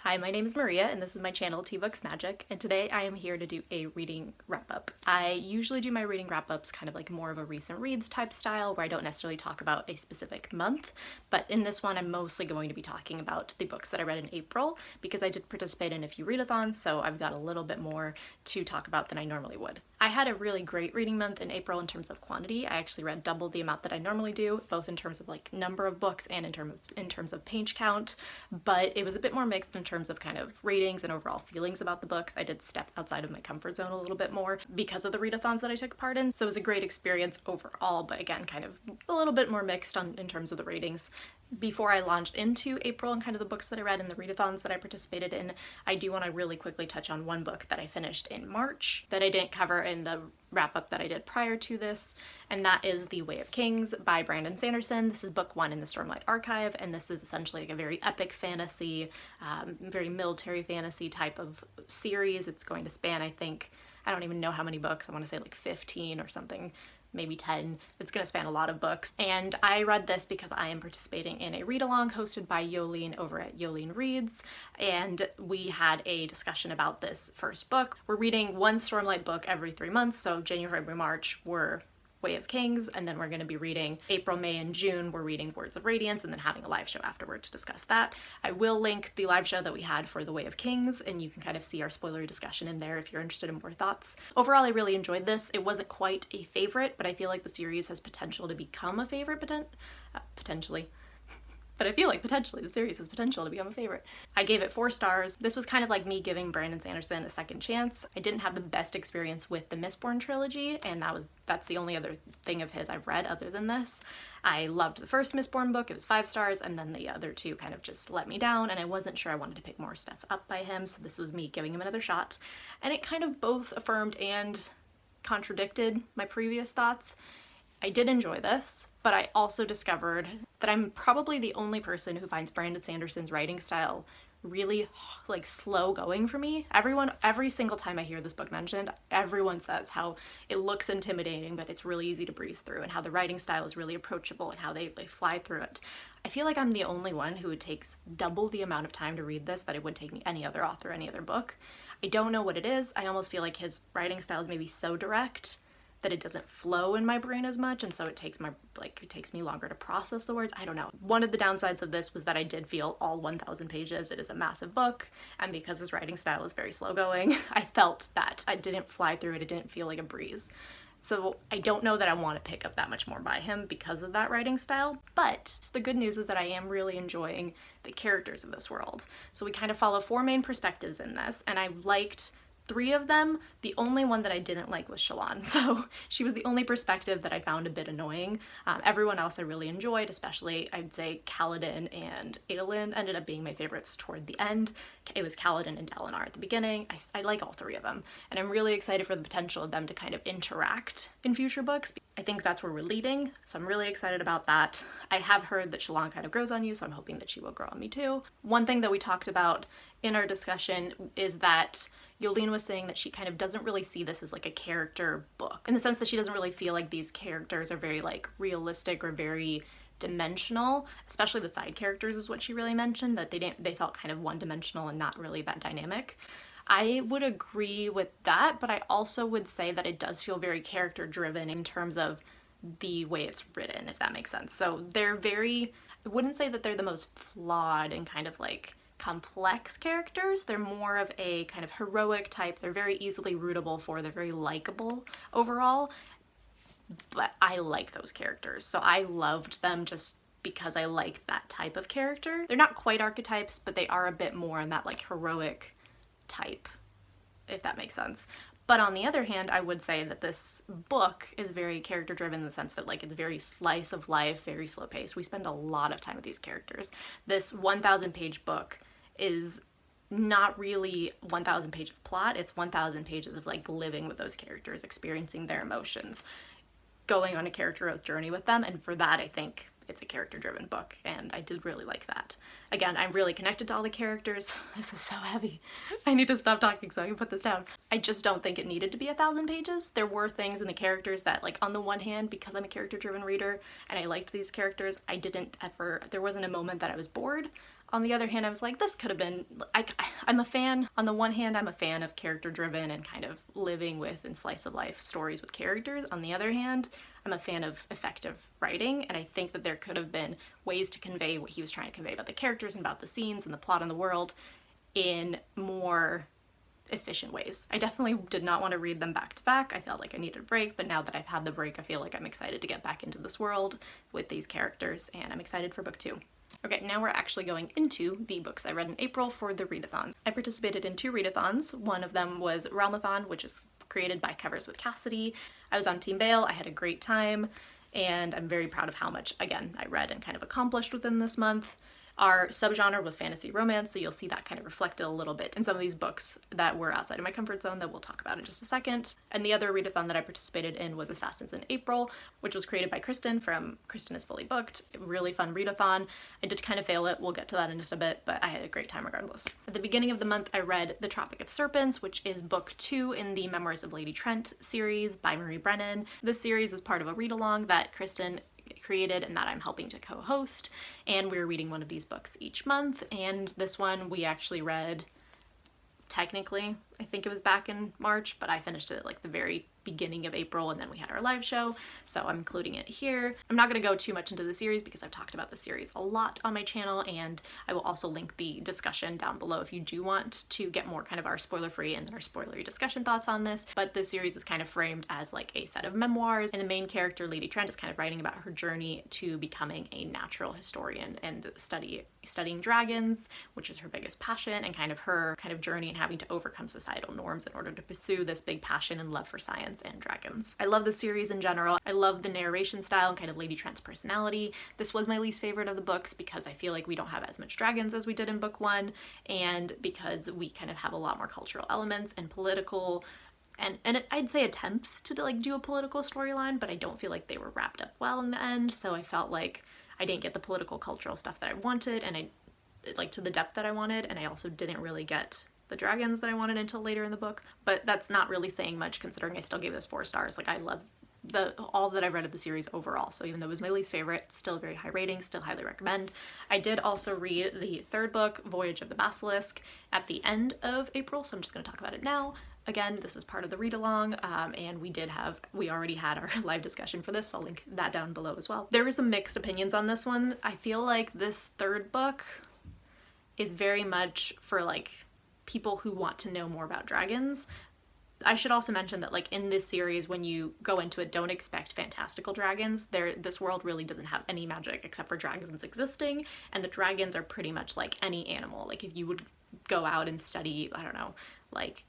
Hi, my name is Maria and this is my channel Tea Books Magic, and today I am here to do a reading wrap-up. I usually do my reading wrap-ups kind of like more of a recent reads type style where I don't necessarily talk about a specific month, but in this one I'm mostly going to be talking about the books that I read in April because I did participate in a few readathons, so I've got a little bit more to talk about than I normally would. I had a really great reading month in April in terms of quantity. I actually read double the amount that I normally do, both in terms of like number of books and in terms of page count, but it was a bit more mixed in terms of kind of ratings and overall feelings about the books. I did step outside of my comfort zone a little bit more because of the readathons that I took part in, so it was a great experience overall, but again, kind of a little bit more mixed in terms of the ratings. Before I launched into April and kind of the books that I read and the readathons that I participated in, I do want to really quickly touch on one book that I finished in March that I didn't cover in the wrap-up that I did prior to this, and that is The Way of Kings by Brandon Sanderson. This is book one in the Stormlight Archive, and this is essentially like a very epic fantasy, very military fantasy type of series. It's going to span, I think, I don't even know how many books, I want to say like 15 or something, maybe 10. It's going to span a lot of books. And I read this because I am participating in a read-along hosted by Yolene over at Yolene Reads, and we had a discussion about this first book. We're reading one Stormlight book every 3 months, so January, February, March were Way of Kings, and then we're going to be reading April, May, and June we're reading Words of Radiance, and then having a live show afterward to discuss that. I will link the live show that we had for The Way of Kings, and you can kind of see our spoilery discussion in there if you're interested in more thoughts. Overall, I really enjoyed this. It wasn't quite a favorite, but I feel like the series has potential to become a favorite, potentially. But I feel like potentially the series has potential to become a favorite. I gave it 4 stars. This was kind of like me giving Brandon Sanderson a second chance. I didn't have the best experience with the Mistborn trilogy, and that's the only other thing of his I've read other than this. I loved the first Mistborn book, it was 5 stars, and then the other 2 kind of just let me down, and I wasn't sure I wanted to pick more stuff up by him, so this was me giving him another shot. And it kind of both affirmed and contradicted my previous thoughts. I did enjoy this, but I also discovered that I'm probably the only person who finds Brandon Sanderson's writing style really like slow going for me. Every single time I hear this book mentioned, everyone says how it looks intimidating, but it's really easy to breeze through, and how the writing style is really approachable and how they fly through it. I feel like I'm the only one who it takes double the amount of time to read this that it would take me any other author, any other book. I don't know what it is. I almost feel like his writing style is maybe so direct that it doesn't flow in my brain as much, and so it takes me longer to process the words. I don't know. One of the downsides of this was that I did feel all 1,000 pages. It is a massive book, and because his writing style is very slow going, I felt that I didn't fly through it. It didn't feel like a breeze. So I don't know that I want to pick up that much more by him because of that writing style, but the good news is that I am really enjoying the characters of this world. So we kind of follow 4 main perspectives in this, and I liked 3 of them. The only one that I didn't like was Shallan, so she was the only perspective that I found a bit annoying. Everyone else I really enjoyed, especially I'd say Kaladin and Adolin ended up being my favorites toward the end. It was Kaladin and Dalinar at the beginning. I like all 3 of them, and I'm really excited for the potential of them to kind of interact in future books. I think that's where we're leading, so I'm really excited about that. I have heard that Shallan kind of grows on you, so I'm hoping that she will grow on me too. One thing that we talked about in our discussion is that Yolene was saying that she kind of doesn't really see this as like a character book, in the sense that she doesn't really feel like these characters are very like realistic or very dimensional, especially the side characters is what she really mentioned, that they felt kind of one-dimensional and not really that dynamic. I would agree with that, but I also would say that it does feel very character driven in terms of the way it's written, if that makes sense. So I wouldn't say that they're the most flawed and kind of like complex characters. They're more of a kind of heroic type. They're very easily rootable for. They're very likable overall, but I like those characters. So I loved them just because I like that type of character. They're not quite archetypes, but they are a bit more in that like heroic type, if that makes sense. But on the other hand, I would say that this book is very character driven in the sense that like it's very slice of life, very slow paced. We spend a lot of time with these characters. This 1,000 page book is not really 1,000 pages of plot, it's 1,000 pages of like living with those characters, experiencing their emotions, going on a character growth journey with them, and for that I think it's a character-driven book, and I did really like that. Again, I'm really connected to all the characters. This is so heavy. I need to stop talking so I can put this down. I just don't think it needed to be 1,000 pages. There were things in the characters that, like, on the one hand, because I'm a character-driven reader and I liked these characters, there wasn't a moment that I was bored. On the other hand, I was like, this could have been, I'm a fan, on the one hand, I'm a fan of character-driven and kind of living with and slice-of-life stories with characters. On the other hand, I'm a fan of effective writing, and I think that there could have been ways to convey what he was trying to convey about the characters and about the scenes and the plot and the world in more efficient ways. I definitely did not want to read them back to back. I felt like I needed a break, but now that I've had the break, I feel like I'm excited to get back into this world with these characters, and I'm excited for book 2. Okay, now we're actually going into the books I read in April for the readathons. I participated in 2 readathons. One of them was RealmAThon, which is created by Covers with Cassidy. I was on Team Bale, I had a great time, and I'm very proud of how much, again, I read and kind of accomplished within this month. Our subgenre was fantasy romance, so you'll see that kind of reflected a little bit in some of these books that were outside of my comfort zone that we'll talk about in just a second. And the other readathon that I participated in was Assassins in April, which was created by Kristen from Kristen is Fully Booked. Really fun readathon. I did kind of fail it, we'll get to that in just a bit, but I had a great time regardless. At the beginning of the month, I read The Tropic of Serpents, which is book 2 in the Memoirs of Lady Trent series by Marie Brennan. This series is part of a read-along that Kristen created and that I'm helping to co-host, and we're reading one of these books each month, and this one we actually read, technically, I think it was back in March, but I finished it at like the very beginning of April, and then we had our live show, so I'm including it here. I'm not going to go too much into the series because I've talked about the series a lot on my channel, and I will also link the discussion down below if you do want to get more kind of our spoiler-free and then our spoilery discussion thoughts on this. But this series is kind of framed as like a set of memoirs, and the main character, Lady Trent, is kind of writing about her journey to becoming a natural historian and studying dragons, which is her biggest passion, and kind of her journey and having to overcome societal norms in order to pursue this big passion and love for science and dragons. I love the series in general. I love the narration style and kind of Lady Trent's personality. This was my least favorite of the books because I feel like we don't have as much dragons as we did in book 1, and because we kind of have a lot more cultural elements and political and I'd say attempts to like do a political storyline, but I don't feel like they were wrapped up well in the end, so I felt like I didn't get the political cultural stuff that I wanted, and I like to the depth that I wanted, and I also didn't really get the dragons that I wanted until later in the book. But that's not really saying much considering I still gave this 4 stars. Like, I love all that I've read of the series overall, so even though it was my least favorite, still a very high rating, still highly recommend. I did also read the 3rd book, Voyage of the Basilisk, at the end of April, so I'm just going to talk about it now. Again, this was part of the read-along, and we already had our live discussion for this, so I'll link that down below as well. There were some mixed opinions on this one. I feel like this 3rd book is very much for like people who want to know more about dragons. I should also mention that like in this series, when you go into it, don't expect fantastical dragons. This world really doesn't have any magic except for dragons existing, and the dragons are pretty much like any animal. Like if you would go out and study, I don't know, like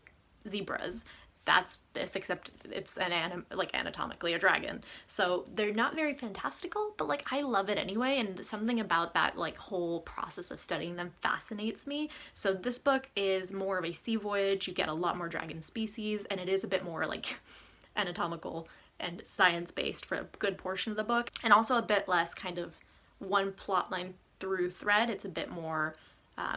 zebras, that's this, except it's anatomically a dragon. So they're not very fantastical, but like I love it anyway, and something about that like whole process of studying them fascinates me. So this book is more of a sea voyage. You get a lot more dragon species, and it is a bit more like anatomical and science-based for a good portion of the book, and also a bit less kind of one plot line through thread. It's a bit more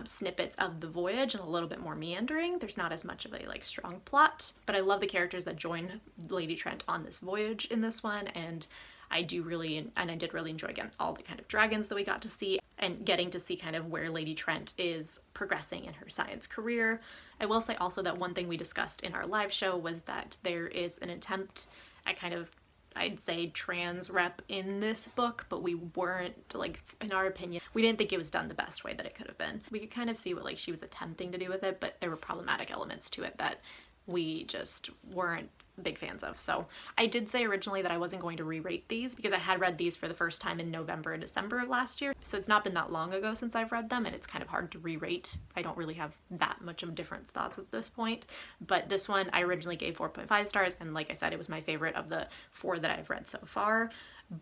snippets of the voyage and a little bit more meandering. There's not as much of a like strong plot, but I love the characters that join Lady Trent on this voyage in this one, and I did really enjoy again all the kind of dragons that we got to see and getting to see kind of where Lady Trent is progressing in her science career. I will say also that one thing we discussed in our live show was that there is an attempt at kind of, I'd say, trans rep in this book, but we weren't, like, in our opinion, we didn't think it was done the best way that it could have been. We could kind of see what like she was attempting to do with it, but there were problematic elements to it that we just weren't big fans of. So I did say originally that I wasn't going to re-rate these because I had read these for the first time in November and December of last year. So it's not been that long ago since I've read them, and it's kind of hard to re-rate. I don't really have that much of different thoughts at this point. But this one I originally gave 4.5 stars, and like I said, it was my favorite of the 4 that I've read so far.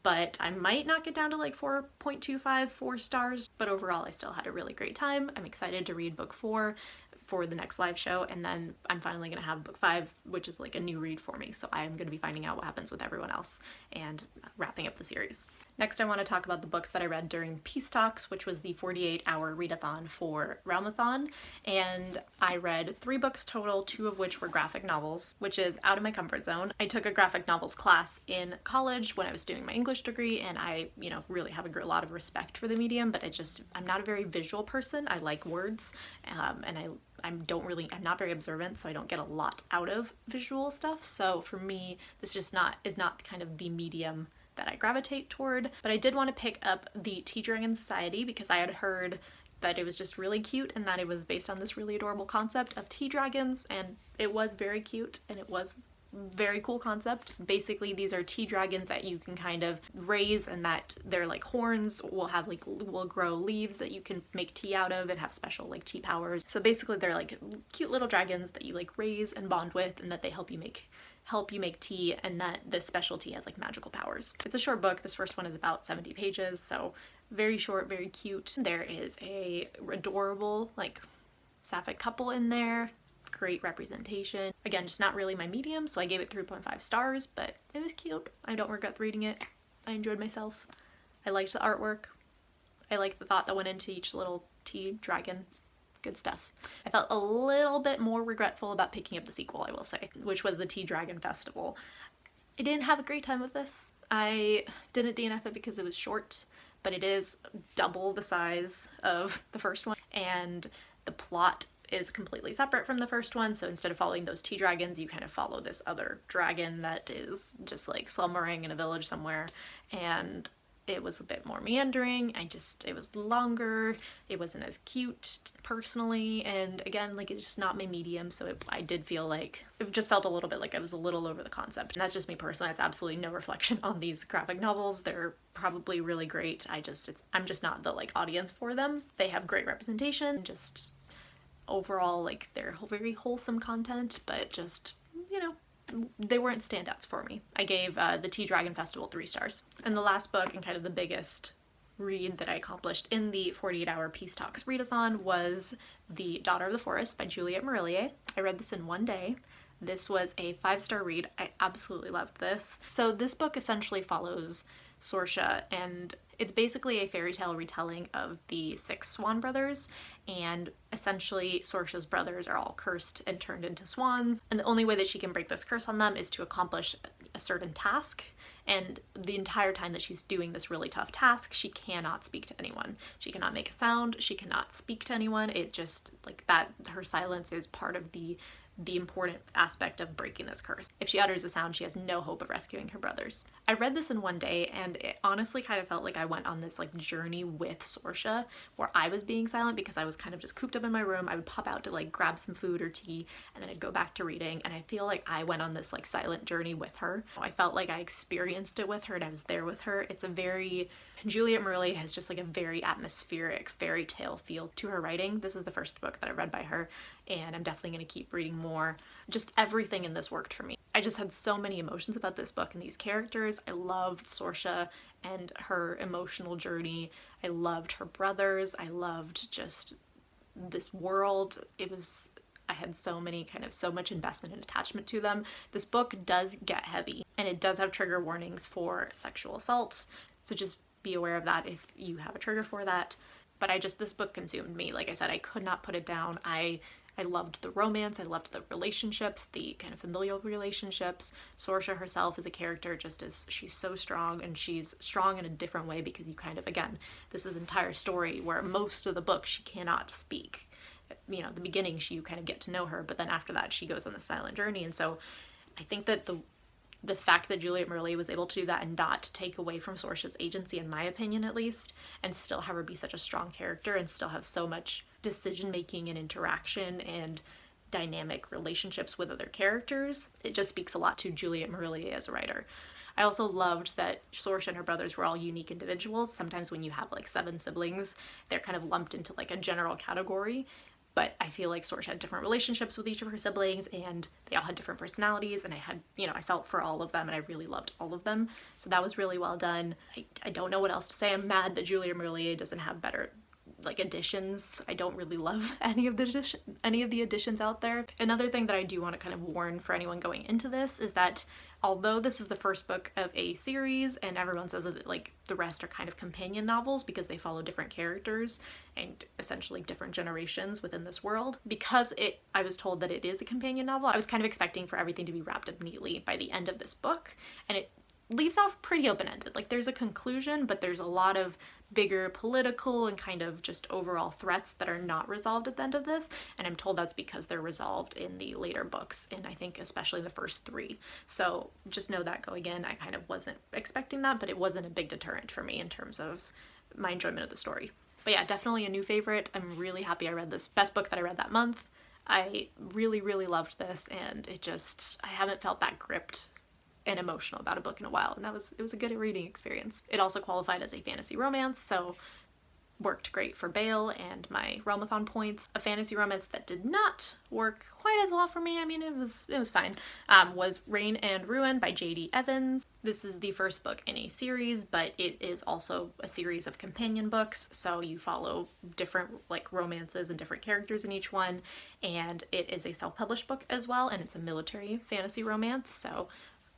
But I might knock it down to like 4.25, 4 stars. But overall, I still had a really great time. I'm excited to read book 4 for the next live show, and then I'm finally gonna have book 5, which is like a new read for me, so I am gonna be finding out what happens with everyone else and wrapping up the series. Next, I want to talk about the books that I read during Peace Talks, which was the 48-hour readathon for RealmAThon, and I read 3 books total, 2 of which were graphic novels, which is out of my comfort zone. I took a graphic novels class in college when I was doing my English degree, and I, really have a lot of respect for the medium, but I'm not a very visual person. I like words, and I'm not very observant, so I don't get a lot out of visual stuff. So for me, this is not kind of the medium that I gravitate toward. But I did want to pick up the Tea Dragon Society because I had heard that it was just really cute and that it was based on this really adorable concept of tea dragons, and it was very cute and it was very cool concept. Basically, these are tea dragons that you can kind of raise, and that their like horns will grow leaves that you can make tea out of and have special like tea powers. So basically they're like cute little dragons that you like raise and bond with, and that they help you make tea, and that this specialty has like magical powers. It's a short book. This first one is about 70 pages, so very short, very cute. There is a adorable like sapphic couple in there. Great representation. Again, just not really my medium, so I gave it 3.5 stars, but it was cute. I don't regret reading it. I enjoyed myself. I liked the artwork. I liked the thought that went into each little tea dragon. Good stuff. I felt a little bit more regretful about picking up the sequel, I will say, which was the Tea Dragon Festival. I didn't have a great time with this. I didn't DNF it because it was short, but it is double the size of the first one, and the plot is completely separate from the first one. So instead of following those tea dragons, you kind of follow this other dragon that is just like slumbering in a village somewhere, and it was a bit more meandering. It was longer. It wasn't as cute personally, and again, like, it's just not my medium, so I did feel like it just felt a little bit like I was a little over the concept. And that's just me personally. It's absolutely no reflection on these graphic novels. They're probably really great. I'm just not the like audience for them. They have great representation, just overall like they're very wholesome content, but just, they weren't standouts for me. I gave the Tea Dragon Festival 3 stars. And the last book, and kind of the biggest read that I accomplished in the 48-hour Peace Talks Readathon, was The Daughter of the Forest by Juliette Marillier. I read this in one day. This was a 5-star read. I absolutely loved this. So this book essentially follows Sorsha, and it's basically a fairy tale retelling of the 6 Swan brothers, and essentially Sorsha's brothers are all cursed and turned into swans, and the only way that she can break this curse on them is to accomplish a certain task. And the entire time that she's doing this really tough task, she cannot speak to anyone. She cannot make a sound, she cannot speak to anyone. It just, like, that, her silence is part of the important aspect of breaking this curse. If she utters a sound, she has no hope of rescuing her brothers. I read this in one day, and it honestly kind of felt like I went on this like journey with Sorsha, where I was being silent because I was kind of just cooped up in my room. I would pop out to like grab some food or tea, and then I'd go back to reading, and I feel like I went on this like silent journey with her. I felt like I experienced it with her, and I was there with her. Juliette Marillier has just like a very atmospheric fairy tale feel to her writing. This is the first book that I read by her, and I'm definitely going to keep reading more. Just everything in this worked for me. I just had so many emotions about this book and these characters. I loved Sorsha and her emotional journey. I loved her brothers. I loved just this world. I had so much investment and attachment to them. This book does get heavy, and it does have trigger warnings for sexual assault, so just be aware of that if you have a trigger for that. But this book consumed me. Like I said, I could not put it down. I loved the romance, I loved the relationships, the kind of familial relationships. Sorsha herself is a character she's so strong, and she's strong in a different way because this is an entire story where most of the book she cannot speak. The beginning you kind of get to know her, but then after that she goes on the silent journey. And so I think that the fact that Juliette Marillier was able to do that and not take away from Sorsha's agency, in my opinion at least, and still have her be such a strong character and still have so much decision-making and interaction and dynamic relationships with other characters, it just speaks a lot to Juliette Marillier as a writer. I also loved that Sorsha and her brothers were all unique individuals. Sometimes when you have like 7 siblings, they're kind of lumped into like a general category. But I feel like Sorsha had different relationships with each of her siblings, and they all had different personalities, and I felt for all of them, and I really loved all of them. So that was really well done. I don't know what else to say. I'm mad that Juliette Marillier doesn't have better like additions. I don't really love any of the additions out there. Another thing that I do want to kind of warn for anyone going into this is that although this is the first book of a series, and everyone says that like the rest are kind of companion novels because they follow different characters and essentially different generations within this world, because I was told that it is a companion novel, I was kind of expecting for everything to be wrapped up neatly by the end of this book, and leaves off pretty open-ended. Like there's a conclusion, but there's a lot of bigger political and kind of just overall threats that are not resolved at the end of this, and I'm told that's because they're resolved in the later books, and I think especially the first 3. So just know that going in, I kind of wasn't expecting that, but it wasn't a big deterrent for me in terms of my enjoyment of the story. But yeah, definitely a new favorite. I'm really happy I read this. Best book that I read that month. I really, really loved this, and I haven't felt that gripped and emotional about a book in a while, and it was a good reading experience. It also qualified as a fantasy romance, so worked great for Bail and my RealmAthon points. A fantasy romance that did not work quite as well for me, I mean it was fine, was Reign and Ruin by J.D. Evans. This is the first book in a series, but it is also a series of companion books, so you follow different like romances and different characters in each one, and it is a self-published book as well, and it's a military fantasy romance, so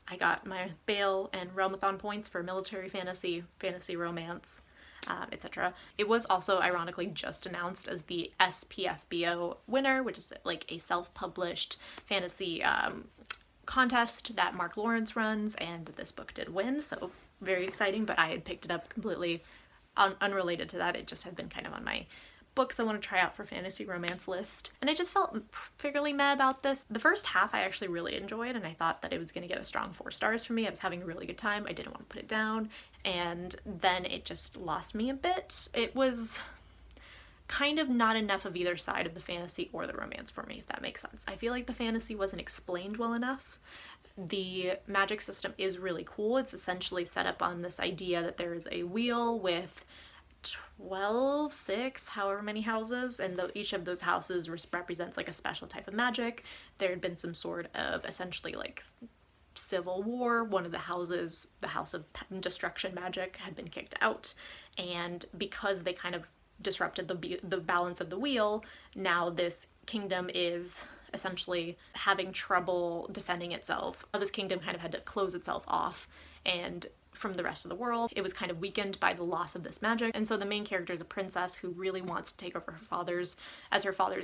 I got my Bail and RealmAthon points for military fantasy, fantasy romance, etc. It was also ironically just announced as the SPFBO Winner, which is like a self-published fantasy contest that Mark Lawrence runs, and this book did win, so very exciting, but I had picked it up completely unrelated to that. It just had been kind of on my books I want to try out for fantasy romance list, and I just felt fairly meh about this. The first half I actually really enjoyed, and I thought that it was going to get a strong 4 stars for me. I was having a really good time. I didn't want to put it down, and then it just lost me a bit. It was kind of not enough of either side of the fantasy or the romance for me, if that makes sense. I feel like the fantasy wasn't explained well enough. The magic system is really cool. It's essentially set up on this idea that there is a wheel with 12, 6, however many houses, and each of those houses represents like a special type of magic. There had been some sort of essentially like civil war. One of the houses, the House of Destruction Magic, had been kicked out, and because they kind of disrupted the balance of the wheel, now this kingdom is essentially having trouble defending itself. This kingdom kind of had to close itself off and from the rest of the world. It was kind of weakened by the loss of this magic, and so the main character is a princess who really wants to take over her father's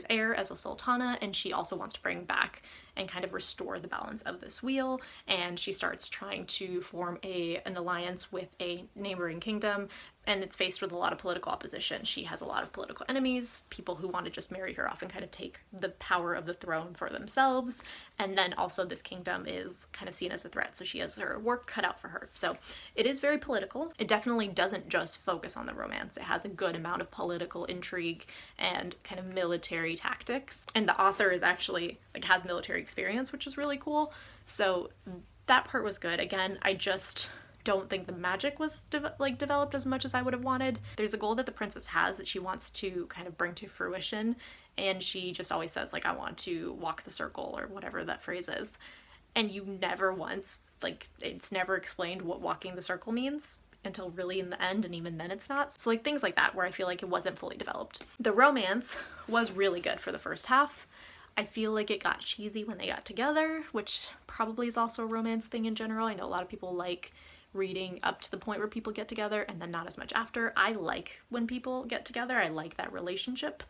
heir as a sultana, and she also wants to bring back and kind of restore the balance of this wheel, and she starts trying to form an alliance with a neighboring kingdom, and it's faced with a lot of political opposition. She has a lot of political enemies, people who want to just marry her off and kind of take the power of the throne for themselves, and then also this kingdom is kind of seen as a threat, so she has her work cut out for her. So it is very political. It definitely doesn't just focus on the romance. It has a good amount of political intrigue and kind of military tactics, and the author is actually like has military experience, which is really cool. So that part was good. Again, I just don't think the magic was developed as much as I would have wanted. There's a goal that the princess has that she wants to kind of bring to fruition, and she just always says like, I want to walk the circle, or whatever that phrase is, and you never once, like, it's never explained what walking the circle means until really in the end, and even then it's not. So like things like that where I feel like it wasn't fully developed. The romance was really good for the first half. I feel like it got cheesy when they got together, which probably is also a romance thing in general. I know a lot of people like reading up to the point where people get together and then not as much after. I like when people get together. I like that relationship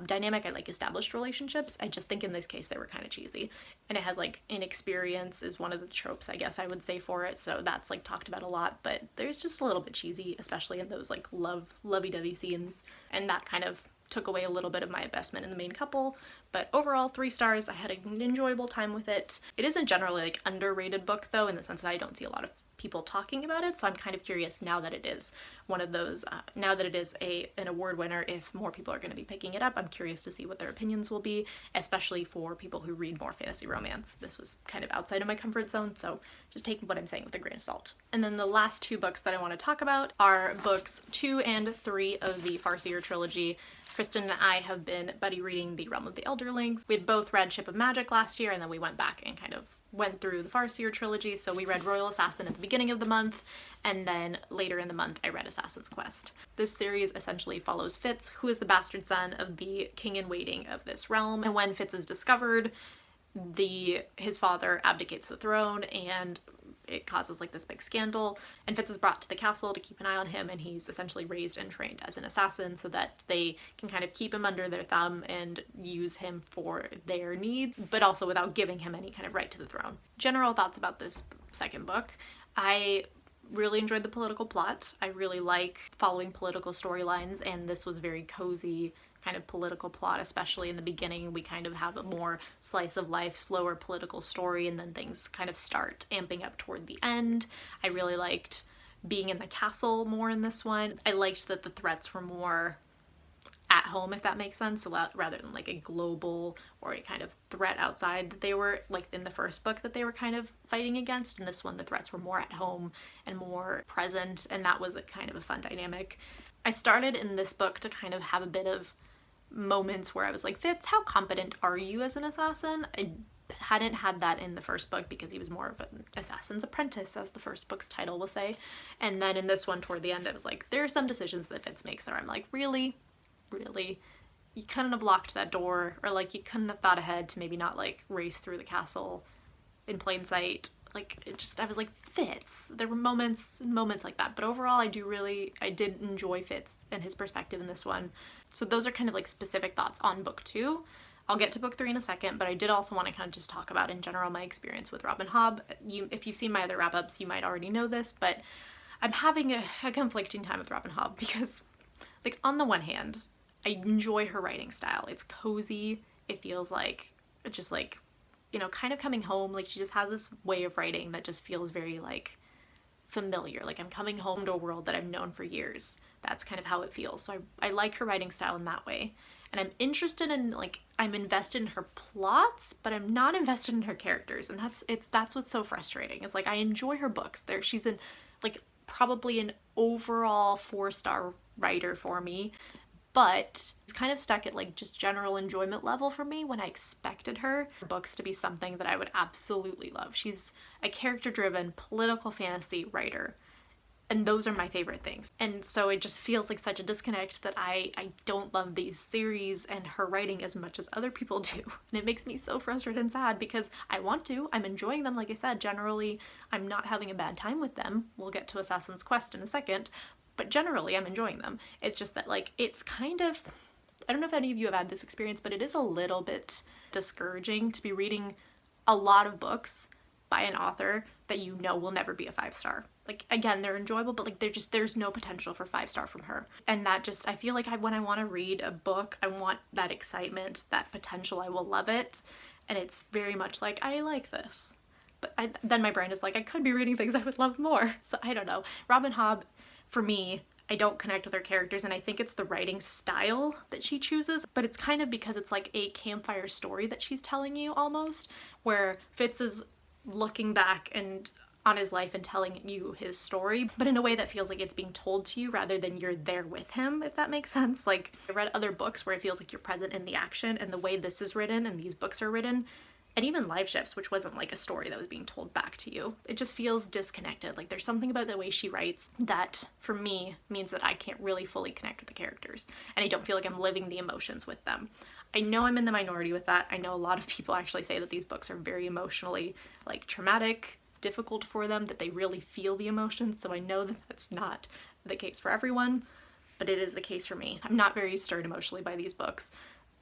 dynamic. I like established relationships. I just think in this case they were kind of cheesy, and it has like inexperience is one of the tropes I guess I would say for it, so that's like talked about a lot, but there's just a little bit cheesy, especially in those like lovey-dovey scenes, and that kind of took away a little bit of my investment in the main couple. But overall, 3 stars. I had an enjoyable time with it. It isn't generally like underrated book though, in the sense that I don't see a lot of people talking about it, so I'm kind of curious now that it is one of those, now that it is an award winner, if more people are going to be picking it up. I'm curious to see what their opinions will be, especially for people who read more fantasy romance. This was kind of outside of my comfort zone, so just take what I'm saying with a grain of salt. And then the last 2 books that I want to talk about are books 2 and 3 of the Farseer trilogy. Kristen and I have been buddy reading The Realm of the Elderlings. We had both read Ship of Magic last year, and then we went back and kind of went through the Farseer trilogy. So we read Royal Assassin at the beginning of the month, and then later in the month I read Assassin's Quest. This series essentially follows Fitz, who is the bastard son of the king-in-waiting of this realm, and when Fitz is discovered, his father abdicates the throne, and it causes like this big scandal, and Fitz is brought to the castle to keep an eye on him, and he's essentially raised and trained as an assassin so that they can kind of keep him under their thumb and use him for their needs, but also without giving him any kind of right to the throne. General thoughts about this second book. I really enjoyed the political plot. I really like following political storylines, and this was very cozy kind of political plot, especially in the beginning. We kind of have a more slice of life, slower political story, and then things kind of start amping up toward the end. I really liked being in the castle more in this one. I liked that the threats were more at home, if that makes sense, rather than like a global or a kind of threat outside that they were, like in the first book, that they were kind of fighting against. In this one, the threats were more at home and more present, and that was a kind of a fun dynamic. I started in this book to kind of have a bit of moments where I was like, Fitz, how competent are you as an assassin? I hadn't had that in the first book because he was more of an assassin's apprentice, as the first book's title will say. And then in this one, toward the end, I was like, there are some decisions that Fitz makes that I'm like, really? You couldn't have locked that door, or like you couldn't have thought ahead to maybe not like race through the castle in plain sight. Like it just, I was like, Fitz. There were moments like that, but overall I did enjoy Fitz and his perspective in this one. So those are kind of like specific thoughts on book 2. I'll get to book 3 in a second, but I did also want to kind of just talk about in general my experience with Robb and Hobb. If you've seen my other wrap-ups, you might already know this, but I'm having a conflicting time with Robb and Hobb because, like, on the one hand, I enjoy her writing style. It's cozy. It feels like, just like, you know, kind of coming home. Like, she just has this way of writing that just feels very, like, familiar. Like, I'm coming home to a world that I've known for years. That's kind of how it feels. So I like her writing style in that way. And I'm interested in, like, I'm invested in her plots, but I'm not invested in her characters. And that's what's so frustrating. It's like, I enjoy her books. She's in, like, probably an overall 4-star writer for me, but it's kind of stuck at like just general enjoyment level for me when I expected her books to be something that I would absolutely love. She's a character-driven political fantasy writer, and those are my favorite things. And so it just feels like such a disconnect that I don't love these series and her writing as much as other people do. And it makes me so frustrated and sad because I want to. I'm enjoying them, like I said. Generally, I'm not having a bad time with them. We'll get to Assassin's Quest in a second. But generally, I'm enjoying them. It's just that, like, it's kind of, I don't know if any of you have had this experience, but it is a little bit discouraging to be reading a lot of books by an author that you know will never be a 5-star. Like, again, they're enjoyable, but like there's no potential for 5-star from her. And that just, I feel like when I want to read a book, I want that excitement, that potential, I will love it. And it's very much like, I like this. But then my brain is like, I could be reading things I would love more. So I don't know. Robb and Hobb, for me, I don't connect with her characters, and I think it's the writing style that she chooses, but it's kind of because it's like a campfire story that she's telling you almost, where Fitz is looking back and on his life and telling you his story, but in a way that feels like it's being told to you rather than you're there with him, if that makes sense. Like, I read other books where it feels like you're present in the action, and the way this is written and these books are written, and even Live Ships, which wasn't like a story that was being told back to you, it just feels disconnected. Like, there's something about the way she writes that, for me, means that I can't really fully connect with the characters, and I don't feel like I'm living the emotions with them. I know I'm in the minority with that. I know a lot of people actually say that these books are very emotionally, like, traumatic, difficult for them, that they really feel the emotions, so I know that that's not the case for everyone, but it is the case for me. I'm not very stirred emotionally by these books.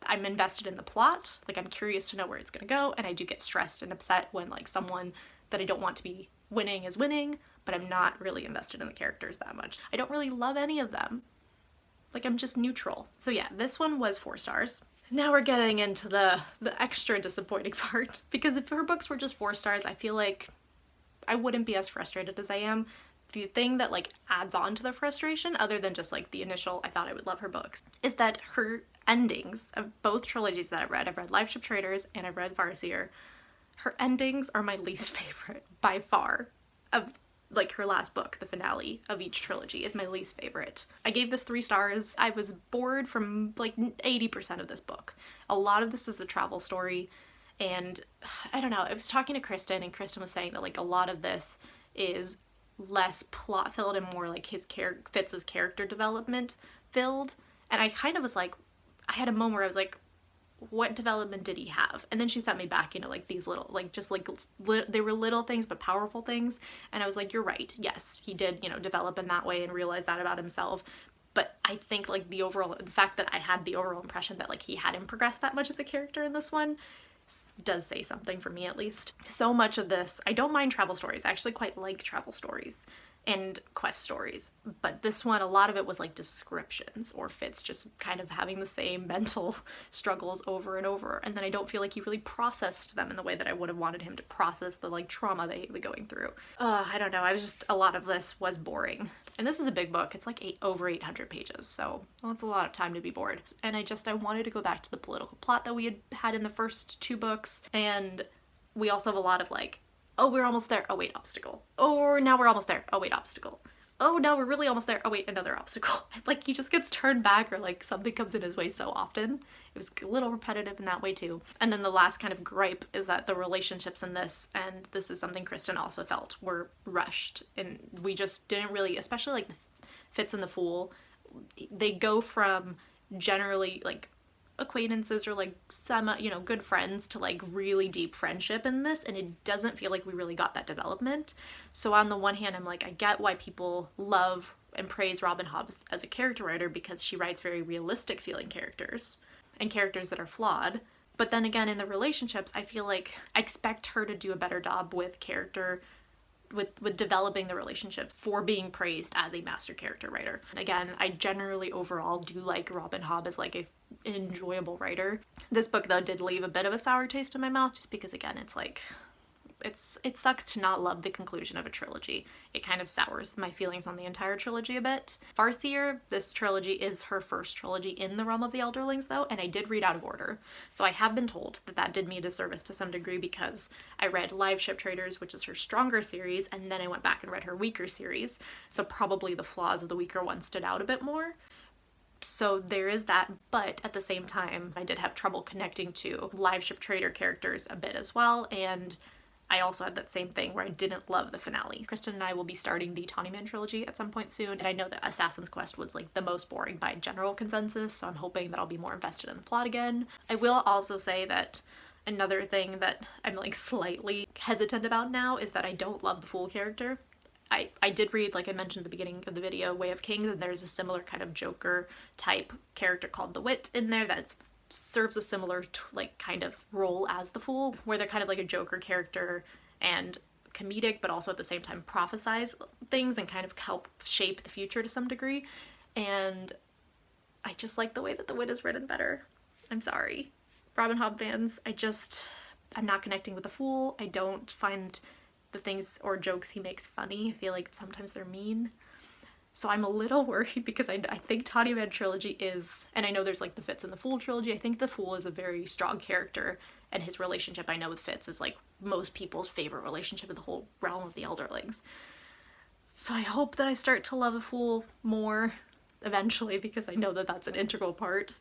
I'm invested in the plot, like I'm curious to know where it's gonna go, and I do get stressed and upset when like someone that I don't want to be winning is winning, but I'm not really invested in the characters that much. I don't really love any of them. Like, I'm just neutral. So yeah, this one was 4 stars. Now we're getting into the extra disappointing part, because if her books were just 4 stars, I feel like I wouldn't be as frustrated as I am. The thing that like adds on to the frustration, other than just like the initial I thought I would love her books, is that her endings of both trilogies that I've read Live Ship Traders and I've read Farseer, her endings are my least favorite by far. Of like her last book, the finale of each trilogy, is my least favorite. I gave this 3 stars. I was bored from like 80% of this book. A lot of this is the travel story, and I don't know, I was talking to Kristen, and Kristen was saying that like a lot of this is less plot filled and more like Fitz's character development filled, and I kind of was like, I had a moment where I was like, what development did he have? And then she sent me back, you know, like these little, like just like they were little things but powerful things, and I was like, you're right, yes, he did, you know, develop in that way and realize that about himself. But I think like the fact that I had the overall impression that like he hadn't progressed that much as a character in this one does say something for me, at least. So much of this, I don't mind travel stories. I actually quite like travel stories and quest stories, but this one, a lot of it was like descriptions, or Fitz just kind of having the same mental struggles over and over, and then I don't feel like he really processed them in the way that I would have wanted him to process the like trauma that he was going through. I don't know, a lot of this was boring. And this is a big book. It's like over 800 pages, so well, it's a lot of time to be bored. And I wanted to go back to the political plot that we had in the first 2 books, and we also have a lot of like, oh, we're almost there. Oh, wait, obstacle. Oh, now we're almost there. Oh, wait, obstacle. Oh, now we're really almost there. Oh, wait, another obstacle. Like, he just gets turned back, or like something comes in his way so often. It was a little repetitive in that way too. And then the last kind of gripe is that the relationships in this, and this is something Kristen also felt, were rushed. And we just didn't really, especially like the Fitz and the Fool, they go from generally like acquaintances or like some, you know, good friends to like really deep friendship in this, and it doesn't feel like we really got that development. So on the one hand, I'm like, I get why people love and praise Robin Hobb as a character writer, because she writes very realistic feeling characters and characters that are flawed. But then again, in the relationships, I feel like I expect her to do a better job with with developing the relationship for being praised as a master character writer. And again, I generally overall do like Robin Hobb as like an enjoyable writer. This book though did leave a bit of a sour taste in my mouth, just because again, it's like, it sucks to not love the conclusion of a trilogy. It kind of sours my feelings on the entire trilogy a bit. Farseer, this trilogy is her first trilogy in the Realm of the Elderlings though, and I did read out of order. So I have been told that that did me a disservice to some degree, because I read Live Ship Traders, which is her stronger series, and then I went back and read her weaker series. So probably the flaws of the weaker one stood out a bit more. So there is that, but at the same time, I did have trouble connecting to Live Ship Trader characters a bit as well, and I also had that same thing where I didn't love the finale. Kristen and I will be starting the Tawny Man trilogy at some point soon, and I know that Assassin's Quest was like the most boring by general consensus, so I'm hoping that I'll be more invested in the plot again. I will also say that another thing that I'm like slightly hesitant about now is that I don't love the Fool character. I did read, like I mentioned at the beginning of the video, Way of Kings, and there's a similar kind of Joker type character called the Wit in there that serves a similar like kind of role as the Fool, where they're kind of like a Joker character and comedic, but also at the same time prophesize things and kind of help shape the future to some degree. And I just like the way that the Wit is written better. I'm sorry. Robin Hobb fans, I'm not connecting with the Fool. I don't find the things or jokes he makes funny. I feel like sometimes they're mean. So I'm a little worried, because I think Tawny Man trilogy is, and I know there's like the Fitz and the Fool trilogy, I think the Fool is a very strong character, and his relationship I know with Fitz is like most people's favorite relationship in the whole Realm of the Elderlings. So I hope that I start to love the Fool more eventually, because I know that that's an integral part,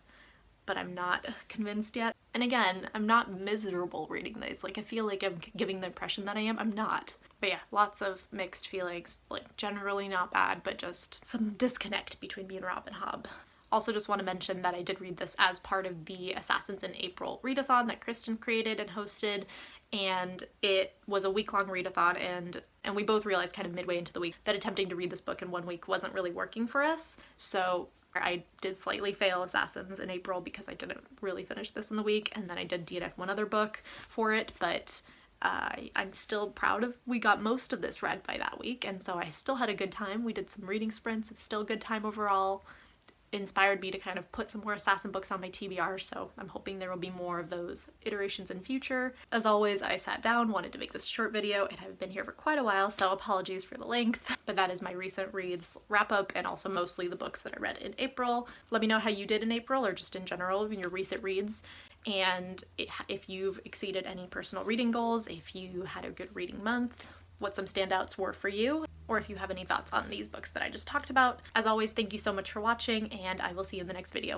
but I'm not convinced yet. And again, I'm not miserable reading these. Like, I feel like I'm giving the impression that I am. I'm not. But yeah, lots of mixed feelings. Like, generally not bad, but just some disconnect between me and Robin Hobb. Also just want to mention that I did read this as part of the Assassins in April readathon that Kristen created and hosted, and it was a week-long readathon, and we both realized kind of midway into the week that attempting to read this book in 1 week wasn't really working for us. So I did slightly fail Assassins in April because I didn't really finish this in the week, and then I did DNF one other book for it, but I'm still proud of we got most of this read by that week, and so I still had a good time. We did some reading sprints. It was still a good time overall. Inspired me to kind of put some more Assassin books on my TBR, so I'm hoping there will be more of those iterations in future. As always, I sat down, wanted to make this short video, and I've been here for quite a while, so apologies for the length, but that is my recent reads wrap up, and also mostly the books that I read in April. Let me know how you did in April, or just in general in your recent reads, and if you've exceeded any personal reading goals, if you had a good reading month, what some standouts were for you, or if you have any thoughts on these books that I just talked about. As always, thank you so much for watching, and I will see you in the next video.